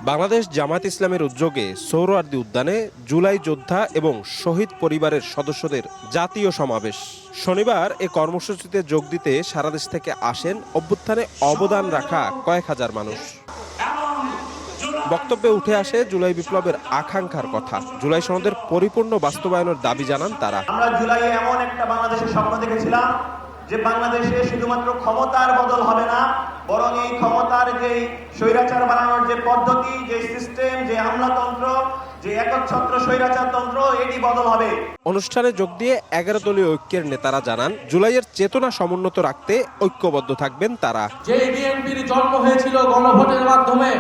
বাংলাদেশ জামায়াত ইসলামের উদ্যোগে সোহরাওয়ার্দী উদ্যানে জুলাই যোদ্ধা এবং শহীদ পরিবারের সদস্যদের জাতীয় সমাবেশ। শনিবার এ কর্মসূচিতে যোগ দিতে সারা দেশ থেকে আসেন অভ্যুত্থানে অবদান রাখা কয়েক হাজার মানুষ। বক্তব্যে উঠে আসে জুলাই বিপ্লবের আকাঙ্ক্ষার কথা। জুলাই সনদের পরিপূর্ণ বাস্তবায়নের দাবি জানান তারা। আমরা জুলাইয়ে এমন একটা বাংলাদেশের স্বপ্ন দেখেছিলাম যে বাংলাদেশে শুধুমাত্র ক্ষমতার বদল হবে না, বরং এই ক্ষমতার যে স্বৈরাচার বানানোর যে পদ্ধতি, যে সিস্টেম, যে আমলাতন্ত্র, যে একচ্ছত্র স্বৈরাচার তন্ত্র, এটি বদল হবে। অনুষ্ঠানে যোগ দিয়ে 11 দলীয় ঐক্যের নেতারা জানান, জুলাইয়ের চেতনা সমুন্নত রাখতে ঐক্যবদ্ধ থাকবেন তারা। যে বিএনপির জন্ম হয়েছিল গণভোটের মাধ্যমে,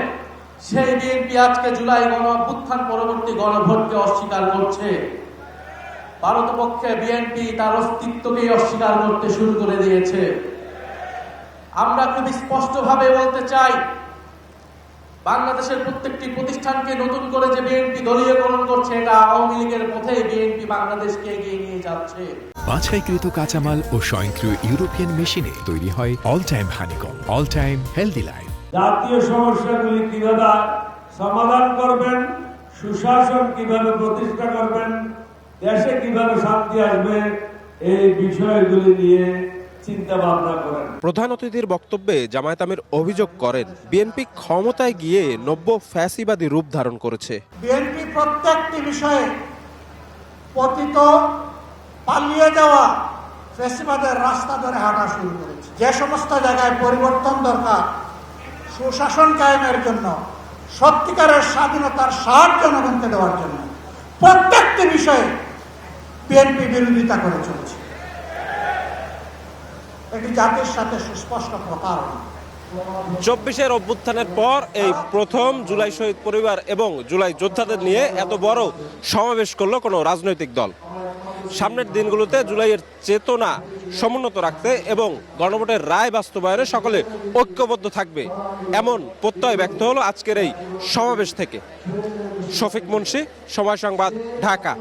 সেই বিএনপি আজকে জুলাই গণ অভ্যুত্থান পরবর্তী গণভোটকে অস্বীকার করছে। ভারতপক্ষে বিএনপি তার অস্তিত্বকেই অস্বীকার করতে শুরু করে দিয়েছে। আমরা খুব স্পষ্টভাবে বলতে চাই, বাংলাদেশের প্রত্যেকটি প্রতিষ্ঠানকে নতুন করে যে বিএনপি দলীয়করণ করছে, এটা আওয়ামী লীগের পথে বিএনপি বাংলাদেশকে এগিয়ে নিয়ে যাচ্ছে। বাছাইকৃত কাঁচামাল ও স্বয়ংক্রিয় ইউরোপিয়ান মেশিনে তৈরি হয় all time honeycomb, all time healthy life. জাতীয় সমস্যাগুলি কিভাবে সমাধান করবেন, সুশাসন কিভাবে প্রতিষ্ঠা করবেন, দেশে কিভাবে শান্তি আসবে, এই বিষয়গুলি নিয়ে চিন্তা ভাবনা করেন। প্রধান অতিথির বক্তব্যে জামায়াত আমির অভিযোগ করেন, বিএনপি ক্ষমতায় গিয়ে নব্য ফ্যাসিবাদী রূপ ধারণ করেছে। বিএনপি প্রত্যেকটি বিষয়ে পতিত পালিয়ে যাওয়া ফ্যাসিবাদের রাস্তা ধরে হাঁটা শুরু করেছে। যে সমস্ত জায়গায় পরিবর্তন দরকার, সুশাসন কায়েমের জন্য, সত্যিকারের স্বাধীনতার স্বাদ জনগণকে দেওয়ার জন্য, প্রত্যেকটি বিষয়ে বিএনপি বিরোধিতা করে চলেছে। এটি জাতির সাথে সুস্পষ্ট প্রতারণা। 24-এর অভ্যুত্থানের পর এই প্রথম জুলাই শহীদ পরিবার এবং জুলাই যোদ্ধাদের নিয়ে এত বড় সমাবেশ করলো কোনো রাজনৈতিক দল। সামনের দিনগুলোতে জুলাইয়ের চেতনা সমুন্নত রাখতে এবং গণভোটের রায় বাস্তবায়নে সকলে ঐক্যবদ্ধ থাকবে, এমন প্রত্যয় ব্যক্ত হলো আজকের এই সমাবেশ থেকে। শফিক মুন্সি, সময় সংবাদ, ঢাকা।